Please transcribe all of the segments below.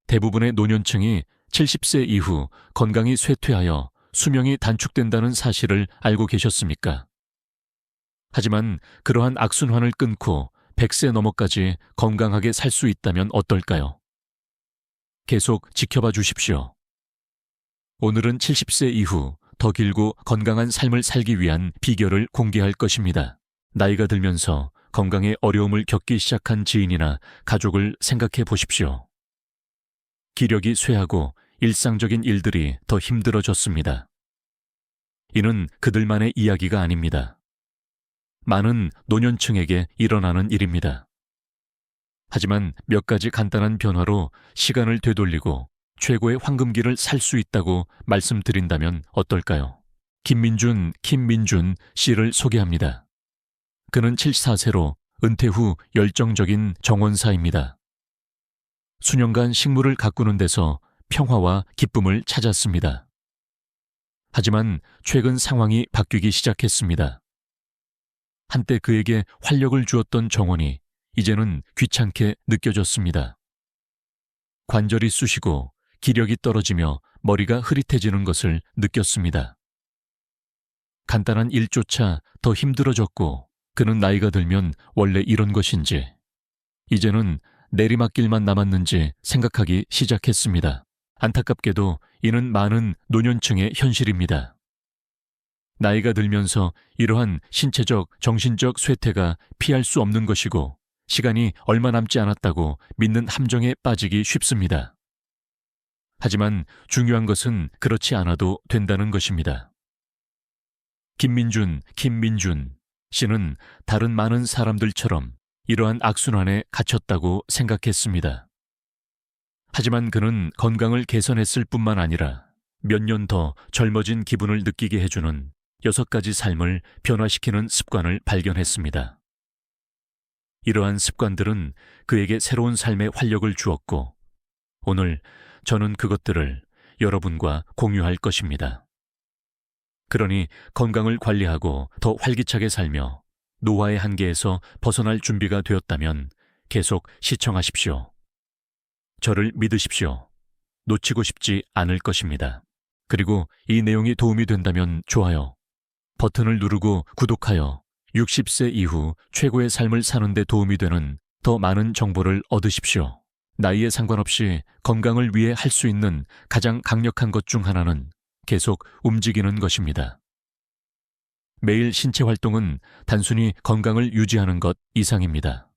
대부분의 노년층이 70세 이후 건강이 쇠퇴하여 수명이 단축된다는 사실을 알고 계셨습니까? 하지만 그러한 악순환을 끊고 100세 넘어까지 건강하게 살 수 있다면 어떨까요? 계속 지켜봐 주십시오. 오늘은 70세 이후 더 길고 건강한 삶을 살기 위한 비결을 공개할 것입니다. 나이가 들면서 건강에 어려움을 겪기 시작한 지인이나 가족을 생각해 보십시오. 기력이 쇠하고 일상적인 일들이 더 힘들어졌습니다. 이는 그들만의 이야기가 아닙니다. 많은 노년층에게 일어나는 일입니다. 하지만 몇 가지 간단한 변화로 시간을 되돌리고 최고의 황금기를 살 수 있다고 말씀드린다면 어떨까요? 김민준 씨를 소개합니다. 그는 74세로 은퇴 후 열정적인 정원사입니다. 수년간 식물을 가꾸는 데서 평화와 기쁨을 찾았습니다. 하지만 최근 상황이 바뀌기 시작했습니다. 한때 그에게 활력을 주었던 정원이 이제는 귀찮게 느껴졌습니다. 관절이 쑤시고 기력이 떨어지며 머리가 흐릿해지는 것을 느꼈습니다. 간단한 일조차 더 힘들어졌고 그는 나이가 들면 원래 이런 것인지 이제는 내리막길만 남았는지 생각하기 시작했습니다. 안타깝게도 이는 많은 노년층의 현실입니다. 나이가 들면서 이러한 신체적, 정신적 쇠퇴가 피할 수 없는 것이고 시간이 얼마 남지 않았다고 믿는 함정에 빠지기 쉽습니다. 하지만 중요한 것은 그렇지 않아도 된다는 것입니다. 김민준 씨는 다른 많은 사람들처럼 이러한 악순환에 갇혔다고 생각했습니다. 하지만 그는 건강을 개선했을 뿐만 아니라 몇 년 더 젊어진 기분을 느끼게 해주는 6가지 삶을 변화시키는 습관을 발견했습니다. 이러한 습관들은 그에게 새로운 삶의 활력을 주었고 오늘 저는 그것들을 여러분과 공유할 것입니다. 그러니 건강을 관리하고 더 활기차게 살며 노화의 한계에서 벗어날 준비가 되었다면 계속 시청하십시오. 저를 믿으십시오. 놓치고 싶지 않을 것입니다. 그리고 이 내용이 도움이 된다면 좋아요 버튼을 누르고 구독하여 60세 이후 최고의 삶을 사는 데 도움이 되는 더 많은 정보를 얻으십시오. 나이에 상관없이 건강을 위해 할 수 있는 가장 강력한 것 중 하나는 계속 움직이는 것입니다. 매일 신체 활동은 단순히 건강을 유지하는 것 이상입니다.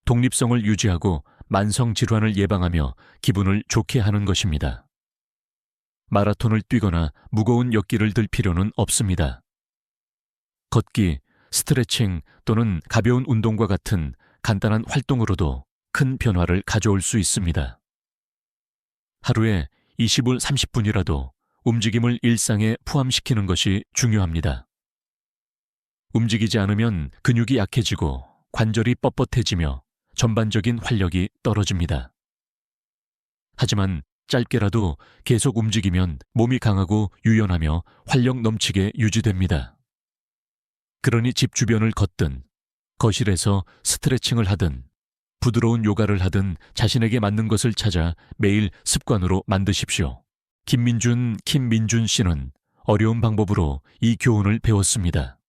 독립성을 유지하고 만성 질환을 예방하며 기분을 좋게 하는 것입니다. 마라톤을 뛰거나 무거운 역기를 들 필요는 없습니다. 걷기, 스트레칭 또는 가벼운 운동과 같은 간단한 활동으로도 큰 변화를 가져올 수 있습니다. 하루에 20분 30분이라도 움직임을 일상에 포함시키는 것이 중요합니다. 움직이지 않으면 근육이 약해지고 관절이 뻣뻣해지며 전반적인 활력이 떨어집니다. 하지만 짧게라도 계속 움직이면 몸이 강하고 유연하며 활력 넘치게 유지됩니다. 그러니 집 주변을 걷든 거실에서 스트레칭을 하든 부드러운 요가를 하든 자신에게 맞는 것을 찾아 매일 습관으로 만드십시오. 김민준 씨는 어려운 방법으로 이 교훈을 배웠습니다.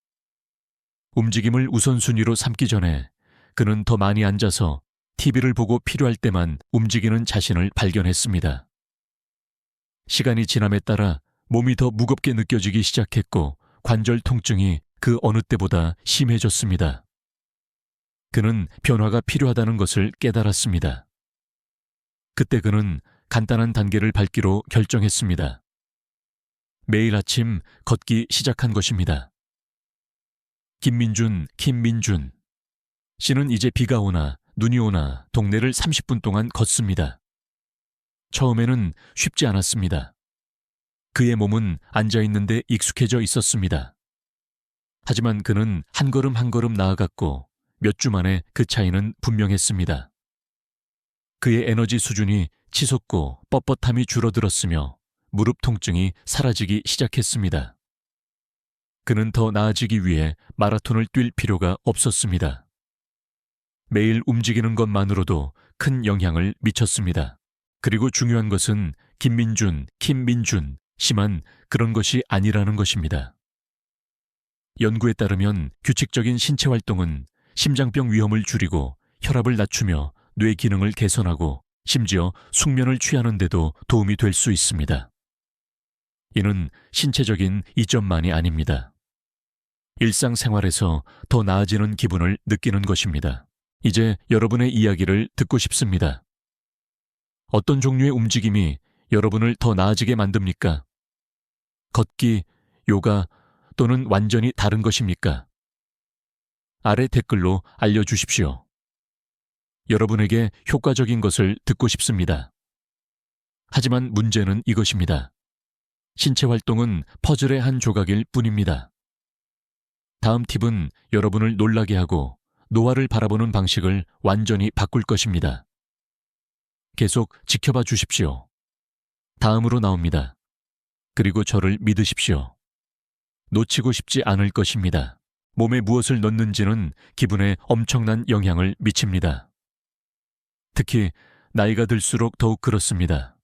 움직임을 우선순위로 삼기 전에 그는 더 많이 앉아서 TV를 보고 필요할 때만 움직이는 자신을 발견했습니다. 시간이 지남에 따라 몸이 더 무겁게 느껴지기 시작했고 관절 통증이 그 어느 때보다 심해졌습니다. 그는 변화가 필요하다는 것을 깨달았습니다. 그때 그는 간단한 단계를 밟기로 결정했습니다. 매일 아침 걷기 시작한 것입니다. 김민준 씨는 이제 비가 오나 눈이 오나 동네를 30분 동안 걷습니다. 처음에는 쉽지 않았습니다. 그의 몸은 앉아있는데 익숙해져 있었습니다. 하지만 그는 한 걸음 한 걸음 나아갔고 몇 주 만에 그 차이는 분명했습니다. 그의 에너지 수준이 치솟고 뻣뻣함이 줄어들었으며 무릎 통증이 사라지기 시작했습니다. 그는 더 나아지기 위해 마라톤을 뛸 필요가 없었습니다. 매일 움직이는 것만으로도 큰 영향을 미쳤습니다. 그리고 중요한 것은 김민준, 김민준 씨만 그런 것이 아니라는 것입니다. 연구에 따르면 규칙적인 신체 활동은 심장병 위험을 줄이고 혈압을 낮추며 뇌 기능을 개선하고 심지어 숙면을 취하는 데도 도움이 될 수 있습니다. 이는 신체적인 이점만이 아닙니다. 일상생활에서 더 나아지는 기분을 느끼는 것입니다. 이제 여러분의 이야기를 듣고 싶습니다. 어떤 종류의 움직임이 여러분을 더 나아지게 만듭니까? 걷기, 요가 또는 완전히 다른 것입니까? 아래 댓글로 알려주십시오. 여러분에게 효과적인 것을 듣고 싶습니다. 하지만 문제는 이것입니다. 신체 활동은 퍼즐의 한 조각일 뿐입니다. 다음 팁은 여러분을 놀라게 하고 노화를 바라보는 방식을 완전히 바꿀 것입니다. 계속 지켜봐 주십시오. 다음으로 나옵니다. 그리고 저를 믿으십시오. 놓치고 싶지 않을 것입니다. 몸에 무엇을 넣는지는 기분에 엄청난 영향을 미칩니다. 특히 나이가 들수록 더욱 그렇습니다.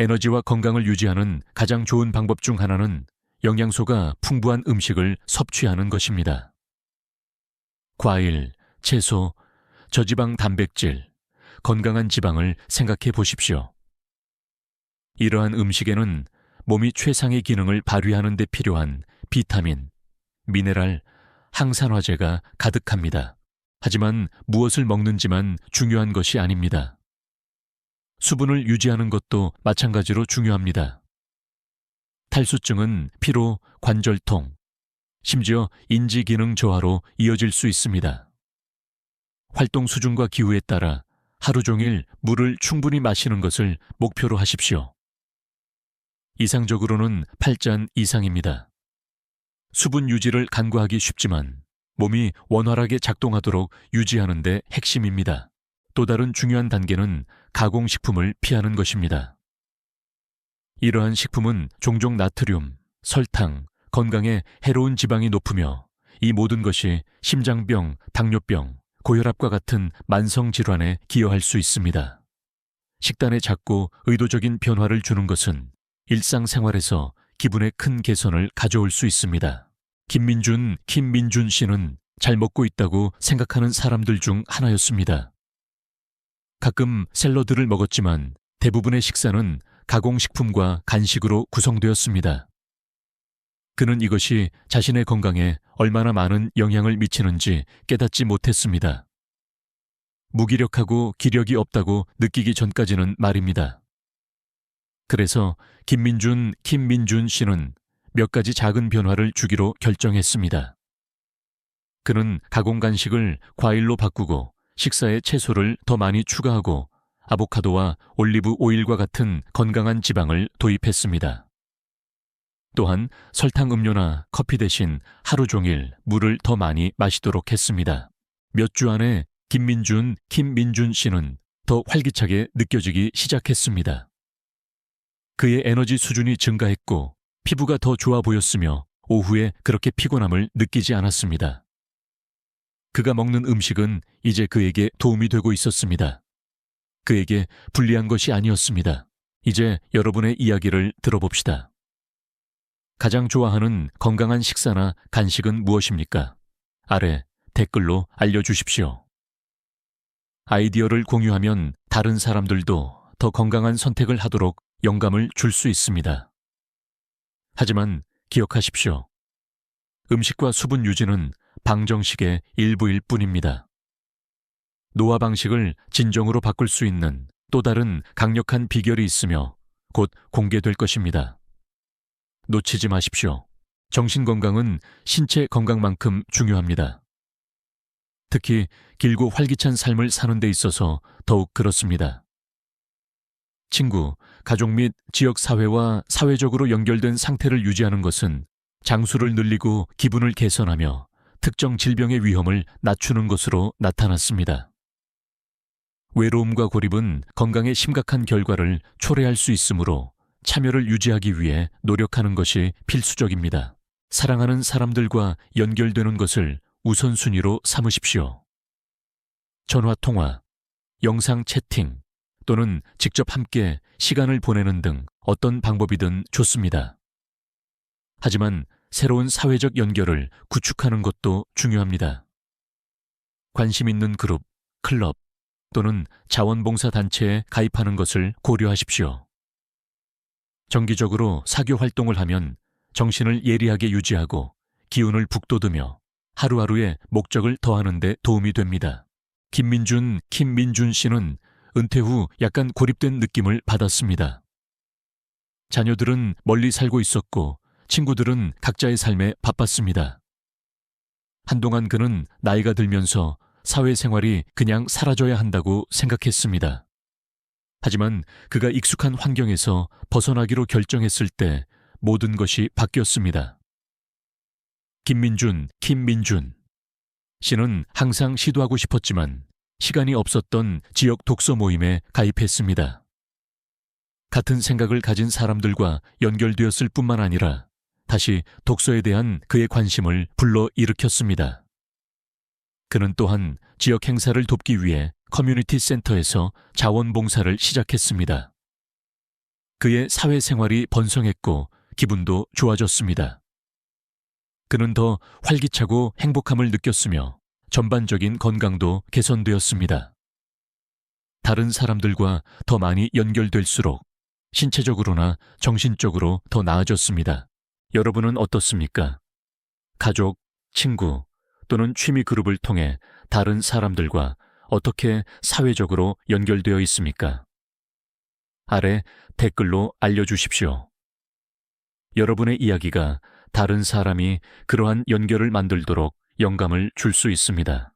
에너지와 건강을 유지하는 가장 좋은 방법 중 하나는 영양소가 풍부한 음식을 섭취하는 것입니다. 과일, 채소, 저지방 단백질, 건강한 지방을 생각해 보십시오. 이러한 음식에는 몸이 최상의 기능을 발휘하는 데 필요한 비타민, 미네랄, 항산화제가 가득합니다. 하지만 무엇을 먹는지만 중요한 것이 아닙니다. 수분을 유지하는 것도 마찬가지로 중요합니다. 탈수증은 피로, 관절통, 심지어 인지 기능 저하로 이어질 수 있습니다. 활동 수준과 기후에 따라 하루 종일 물을 충분히 마시는 것을 목표로 하십시오. 이상적으로는 8잔 이상입니다. 수분 유지를 간과하기 쉽지만 몸이 원활하게 작동하도록 유지하는 데 핵심입니다. 또 다른 중요한 단계는 가공식품을 피하는 것입니다. 이러한 식품은 종종 나트륨, 설탕, 건강에 해로운 지방이 높으며 이 모든 것이 심장병, 당뇨병, 고혈압과 같은 만성질환에 기여할 수 있습니다. 식단에 작고 의도적인 변화를 주는 것은 일상생활에서 기분에 큰 개선을 가져올 수 있습니다. 김민준 씨는 잘 먹고 있다고 생각하는 사람들 중 하나였습니다. 가끔 샐러드를 먹었지만 대부분의 식사는 가공식품과 간식으로 구성되었습니다. 그는 이것이 자신의 건강에 얼마나 많은 영향을 미치는지 깨닫지 못했습니다. 무기력하고 기력이 없다고 느끼기 전까지는 말입니다. 그래서 김민준 씨는 몇 가지 작은 변화를 주기로 결정했습니다. 그는 가공 간식을 과일로 바꾸고 식사에 채소를 더 많이 추가하고 아보카도와 올리브 오일과 같은 건강한 지방을 도입했습니다. 또한 설탕 음료나 커피 대신 하루 종일 물을 더 많이 마시도록 했습니다. 몇 주 안에 김민준 씨는 더 활기차게 느껴지기 시작했습니다. 그의 에너지 수준이 증가했고 피부가 더 좋아 보였으며 오후에 그렇게 피곤함을 느끼지 않았습니다. 그가 먹는 음식은 이제 그에게 도움이 되고 있었습니다. 그에게 불리한 것이 아니었습니다. 이제 여러분의 이야기를 들어봅시다. 가장 좋아하는 건강한 식사나 간식은 무엇입니까? 아래 댓글로 알려주십시오. 아이디어를 공유하면 다른 사람들도 더 건강한 선택을 하도록 영감을 줄 수 있습니다. 하지만 기억하십시오. 음식과 수분 유지는 방정식의 일부일 뿐입니다. 노화 방식을 진정으로 바꿀 수 있는 또 다른 강력한 비결이 있으며 곧 공개될 것입니다. 놓치지 마십시오. 정신건강은 신체 건강만큼 중요합니다. 특히 길고 활기찬 삶을 사는 데 있어서 더욱 그렇습니다. 친구, 가족 및 지역 사회와 사회적으로 연결된 상태를 유지하는 것은 장수를 늘리고 기분을 개선하며 특정 질병의 위험을 낮추는 것으로 나타났습니다. 외로움과 고립은 건강에 심각한 결과를 초래할 수 있으므로 참여를 유지하기 위해 노력하는 것이 필수적입니다. 사랑하는 사람들과 연결되는 것을 우선순위로 삼으십시오. 전화 통화, 영상 채팅, 또는 직접 함께 시간을 보내는 등 어떤 방법이든 좋습니다. 하지만 새로운 사회적 연결을 구축하는 것도 중요합니다. 관심 있는 그룹, 클럽 또는 자원봉사 단체에 가입하는 것을 고려하십시오. 정기적으로 사교 활동을 하면 정신을 예리하게 유지하고 기운을 북돋우며 하루하루의 목적을 더하는 데 도움이 됩니다. 김민준 씨는 은퇴 후 약간 고립된 느낌을 받았습니다. 자녀들은 멀리 살고 있었고 친구들은 각자의 삶에 바빴습니다. 한동안 그는 나이가 들면서 사회생활이 그냥 사라져야 한다고 생각했습니다. 하지만 그가 익숙한 환경에서 벗어나기로 결정했을 때 모든 것이 바뀌었습니다. 김민준 씨는 항상 시도하고 싶었지만 시간이 없었던 지역 독서 모임에 가입했습니다. 같은 생각을 가진 사람들과 연결되었을 뿐만 아니라 다시 독서에 대한 그의 관심을 불러일으켰습니다. 그는 또한 지역 행사를 돕기 위해 커뮤니티 센터에서 자원봉사를 시작했습니다. 그의 사회생활이 번성했고 기분도 좋아졌습니다. 그는 더 활기차고 행복함을 느꼈으며 전반적인 건강도 개선되었습니다. 다른 사람들과 더 많이 연결될수록 신체적으로나 정신적으로 더 나아졌습니다. 여러분은 어떻습니까? 가족, 친구 또는 취미 그룹을 통해 다른 사람들과 어떻게 사회적으로 연결되어 있습니까? 아래 댓글로 알려주십시오. 여러분의 이야기가 다른 사람이 그러한 연결을 만들도록 영감을 줄 수 있습니다.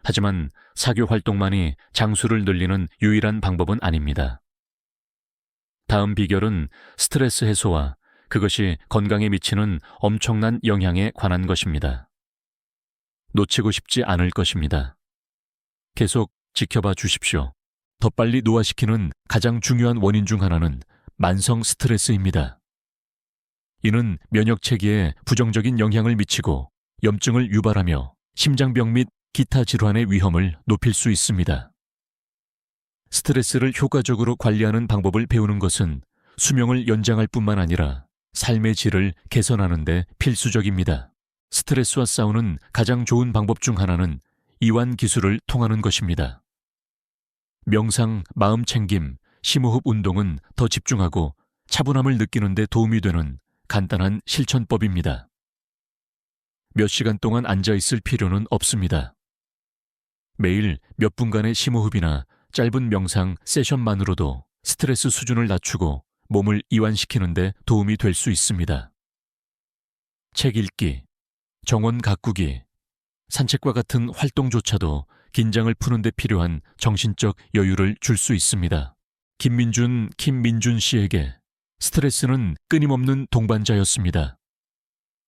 하지만 사교 활동만이 장수를 늘리는 유일한 방법은 아닙니다. 다음 비결은 스트레스 해소와 그것이 건강에 미치는 엄청난 영향에 관한 것입니다. 놓치고 싶지 않을 것입니다. 계속 지켜봐 주십시오. 더 빨리 노화시키는 가장 중요한 원인 중 하나는 만성 스트레스입니다. 이는 면역 체계에 부정적인 영향을 미치고 염증을 유발하며 심장병 및 기타 질환의 위험을 높일 수 있습니다. 스트레스를 효과적으로 관리하는 방법을 배우는 것은 수명을 연장할 뿐만 아니라 삶의 질을 개선하는 데 필수적입니다. 스트레스와 싸우는 가장 좋은 방법 중 하나는 이완 기술을 통하는 것입니다. 명상, 마음 챙김, 심호흡 운동은 더 집중하고 차분함을 느끼는 데 도움이 되는 간단한 실천법입니다. 몇 시간 동안 앉아 있을 필요는 없습니다. 매일 몇 분간의 심호흡이나 짧은 명상 세션만으로도 스트레스 수준을 낮추고 몸을 이완시키는 데 도움이 될 수 있습니다. 책 읽기, 정원 가꾸기, 산책과 같은 활동조차도 긴장을 푸는 데 필요한 정신적 여유를 줄 수 있습니다. 김민준 씨에게 스트레스는 끊임없는 동반자였습니다.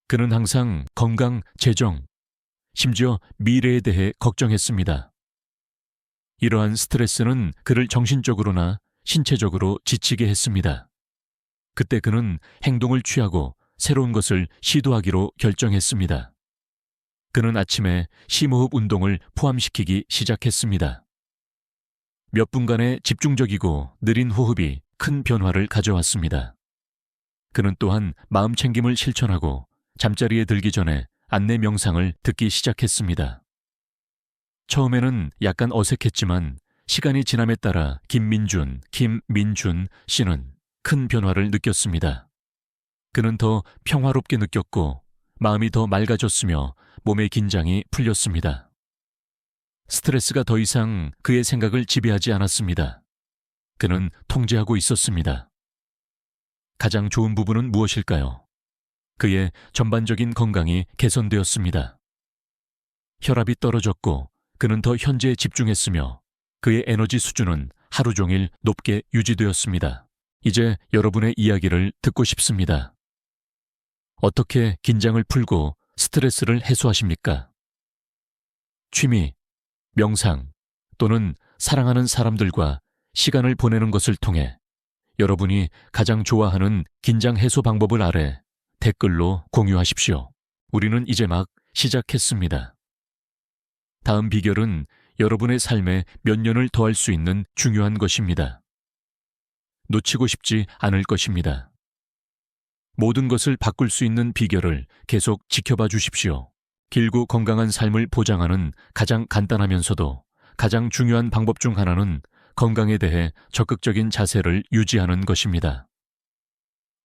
그는 항상 건강, 재정, 심지어 미래에 대해 걱정했습니다. 이러한 스트레스는 그를 정신적으로나 신체적으로 지치게 했습니다. 그때 그는 행동을 취하고 새로운 것을 시도하기로 결정했습니다. 그는 아침에 심호흡 운동을 포함시키기 시작했습니다. 몇 분간의 집중적이고 느린 호흡이 큰 변화를 가져왔습니다. 그는 또한 마음 챙김을 실천하고 잠자리에 들기 전에 안내 명상을 듣기 시작했습니다. 처음에는 약간 어색했지만 시간이 지남에 따라 김민준 씨는 큰 변화를 느꼈습니다. 그는 더 평화롭게 느꼈고 마음이 더 맑아졌으며 몸의 긴장이 풀렸습니다. 스트레스가 더 이상 그의 생각을 지배하지 않았습니다. 그는 통제하고 있었습니다. 가장 좋은 부분은 무엇일까요? 그의 전반적인 건강이 개선되었습니다. 혈압이 떨어졌고 그는 더 현재에 집중했으며 그의 에너지 수준은 하루 종일 높게 유지되었습니다. 이제 여러분의 이야기를 듣고 싶습니다. 어떻게 긴장을 풀고 스트레스를 해소하십니까? 취미, 명상 또는 사랑하는 사람들과 시간을 보내는 것을 통해 여러분이 가장 좋아하는 긴장 해소 방법을 아래 댓글로 공유하십시오. 우리는 이제 막 시작했습니다. 다음 비결은 여러분의 삶에 몇 년을 더할 수 있는 중요한 것입니다. 놓치고 싶지 않을 것입니다. 모든 것을 바꿀 수 있는 비결을 계속 지켜봐 주십시오. 길고 건강한 삶을 보장하는 가장 간단하면서도 가장 중요한 방법 중 하나는 건강에 대해 적극적인 자세를 유지하는 것입니다.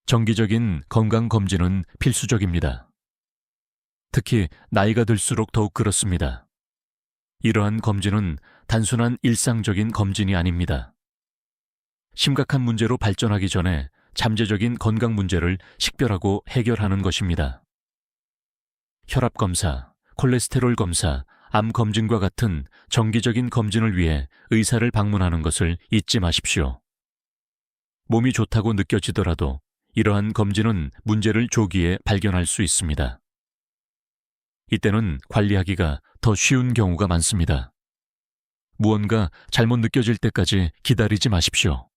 정기적인 건강검진은 필수적입니다. 특히 나이가 들수록 더욱 그렇습니다. 이러한 검진은 단순한 일상적인 검진이 아닙니다. 심각한 문제로 발전하기 전에 잠재적인 건강 문제를 식별하고 해결하는 것입니다. 혈압 검사, 콜레스테롤 검사, 암 검진과 같은 정기적인 검진을 위해 의사를 방문하는 것을 잊지 마십시오. 몸이 좋다고 느껴지더라도 이러한 검진은 문제를 조기에 발견할 수 있습니다. 이때는 관리하기가 더 쉬운 경우가 많습니다. 무언가 잘못 느껴질 때까지 기다리지 마십시오.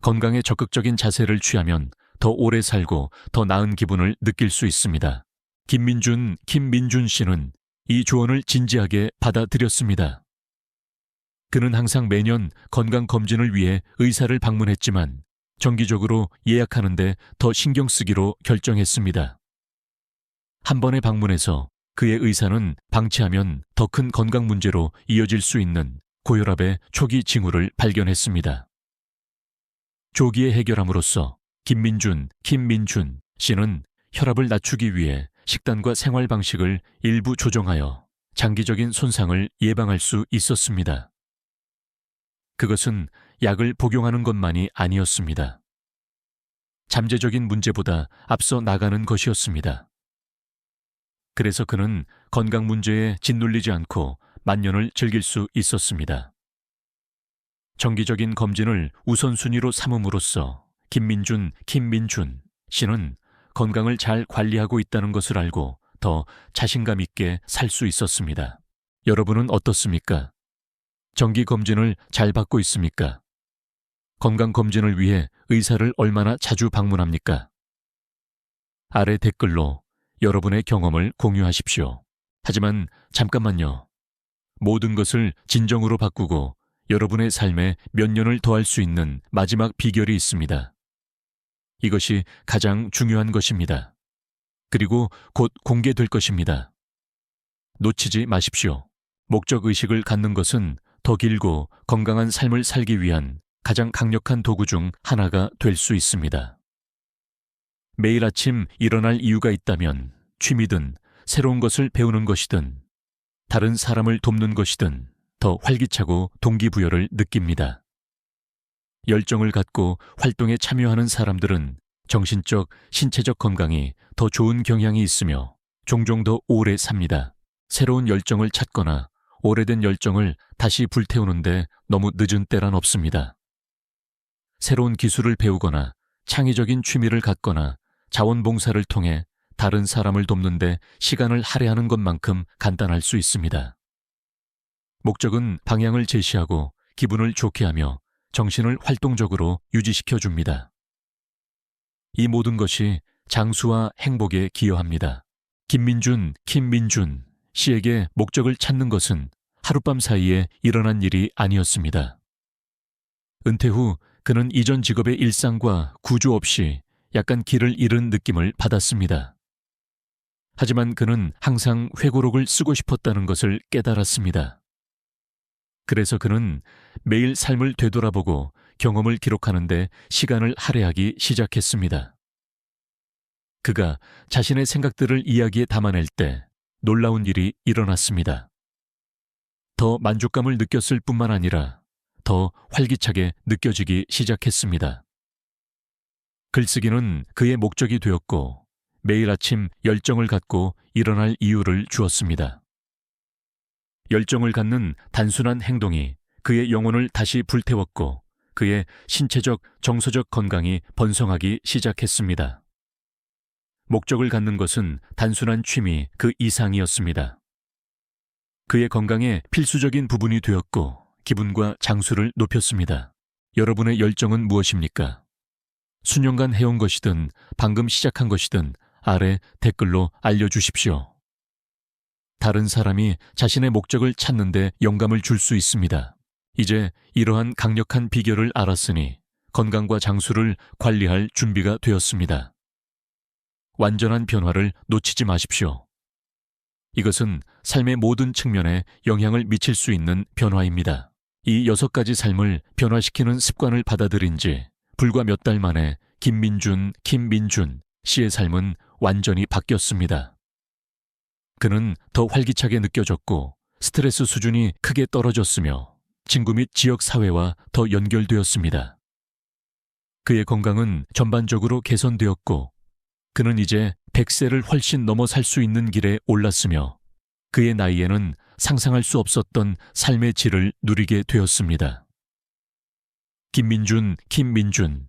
건강에 적극적인 자세를 취하면 더 오래 살고 더 나은 기분을 느낄 수 있습니다. 김민준 씨는 이 조언을 진지하게 받아들였습니다. 그는 항상 매년 건강검진을 위해 의사를 방문했지만 정기적으로 예약하는데 더 신경 쓰기로 결정했습니다. 한 번의 방문에서 그의 의사는 방치하면 더 큰 건강 문제로 이어질 수 있는 고혈압의 초기 징후를 발견했습니다. 조기에 해결함으로써 김민준 씨는 혈압을 낮추기 위해 식단과 생활 방식을 일부 조정하여 장기적인 손상을 예방할 수 있었습니다. 그것은 약을 복용하는 것만이 아니었습니다. 잠재적인 문제보다 앞서 나가는 것이었습니다. 그래서 그는 건강 문제에 짓눌리지 않고 만년을 즐길 수 있었습니다. 정기적인 검진을 우선순위로 삼음으로써 김민준 씨는 건강을 잘 관리하고 있다는 것을 알고 더 자신감 있게 살 수 있었습니다. 여러분은 어떻습니까? 정기 검진을 잘 받고 있습니까? 건강검진을 위해 의사를 얼마나 자주 방문합니까? 아래 댓글로 여러분의 경험을 공유하십시오. 하지만 잠깐만요. 모든 것을 진정으로 바꾸고 여러분의 삶에 몇 년을 더할 수 있는 마지막 비결이 있습니다. 이것이 가장 중요한 것입니다. 그리고 곧 공개될 것입니다. 놓치지 마십시오. 목적의식을 갖는 것은 더 길고 건강한 삶을 살기 위한 가장 강력한 도구 중 하나가 될 수 있습니다. 매일 아침 일어날 이유가 있다면 취미든 새로운 것을 배우는 것이든 다른 사람을 돕는 것이든 더 활기차고 동기부여를 느낍니다. 열정을 갖고 활동에 참여하는 사람들은 정신적, 신체적 건강이 더 좋은 경향이 있으며 종종 더 오래 삽니다. 새로운 열정을 찾거나 오래된 열정을 다시 불태우는데 너무 늦은 때란 없습니다. 새로운 기술을 배우거나 창의적인 취미를 갖거나 자원봉사를 통해 다른 사람을 돕는데 시간을 할애하는 것만큼 간단할 수 있습니다. 목적은 방향을 제시하고 기분을 좋게 하며 정신을 활동적으로 유지시켜 줍니다. 이 모든 것이 장수와 행복에 기여합니다. 김민준 씨에게 목적을 찾는 것은 하룻밤 사이에 일어난 일이 아니었습니다. 은퇴 후 그는 이전 직업의 일상과 구조 없이 약간 길을 잃은 느낌을 받았습니다. 하지만 그는 항상 회고록을 쓰고 싶었다는 것을 깨달았습니다. 그래서 그는 매일 삶을 되돌아보고 경험을 기록하는데 시간을 할애하기 시작했습니다. 그가 자신의 생각들을 이야기에 담아낼 때 놀라운 일이 일어났습니다. 더 만족감을 느꼈을 뿐만 아니라 더 활기차게 느껴지기 시작했습니다. 글쓰기는 그의 목적이 되었고 매일 아침 열정을 갖고 일어날 이유를 주었습니다. 열정을 갖는 단순한 행동이 그의 영혼을 다시 불태웠고 그의 신체적, 정서적 건강이 번성하기 시작했습니다. 목적을 갖는 것은 단순한 취미 그 이상이었습니다. 그의 건강에 필수적인 부분이 되었고 기분과 장수를 높였습니다. 여러분의 열정은 무엇입니까? 수년간 해온 것이든 방금 시작한 것이든 아래 댓글로 알려주십시오. 다른 사람이 자신의 목적을 찾는데 영감을 줄 수 있습니다. 이제 이러한 강력한 비결을 알았으니 건강과 장수를 관리할 준비가 되었습니다. 완전한 변화를 놓치지 마십시오. 이것은 삶의 모든 측면에 영향을 미칠 수 있는 변화입니다. 이 6가지 삶을 변화시키는 습관을 받아들인 지 불과 몇 달 만에 김민준 씨의 삶은 완전히 바뀌었습니다. 그는 더 활기차게 느껴졌고 스트레스 수준이 크게 떨어졌으며 친구 및 지역 사회와 더 연결되었습니다. 그의 건강은 전반적으로 개선되었고 그는 이제 100세를 훨씬 넘어 살 수 있는 길에 올랐으며 그의 나이에는 상상할 수 없었던 삶의 질을 누리게 되었습니다. 김민준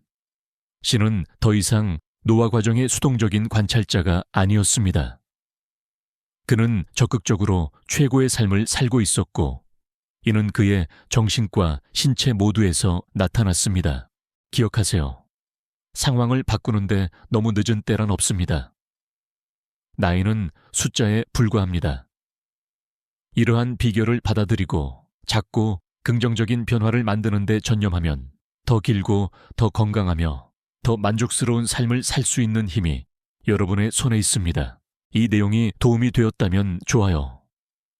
씨는 더 이상 노화 과정의 수동적인 관찰자가 아니었습니다. 그는 적극적으로 최고의 삶을 살고 있었고 이는 그의 정신과 신체 모두에서 나타났습니다. 기억하세요. 상황을 바꾸는데 너무 늦은 때란 없습니다. 나이는 숫자에 불과합니다. 이러한 비결을 받아들이고 작고 긍정적인 변화를 만드는 데 전념하면 더 길고 더 건강하며 더 만족스러운 삶을 살 수 있는 힘이 여러분의 손에 있습니다. 이 내용이 도움이 되었다면 좋아요.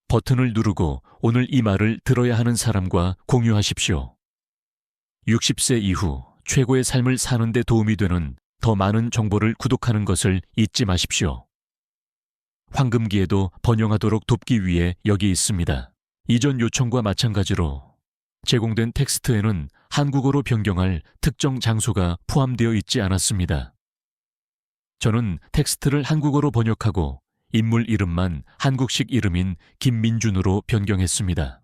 버튼을 누르고 오늘 이 말을 들어야 하는 사람과 공유하십시오. 60세 이후 최고의 삶을 사는 데 도움이 되는 더 많은 정보를 구독하는 것을 잊지 마십시오. 황금기에도 번영하도록 돕기 위해 여기 있습니다. 이전 요청과 마찬가지로 제공된 텍스트에는 한국어로 변경할 특정 장소가 포함되어 있지 않았습니다. 저는 텍스트를 한국어로 번역하고 인물 이름만 한국식 이름인 김민준으로 변경했습니다.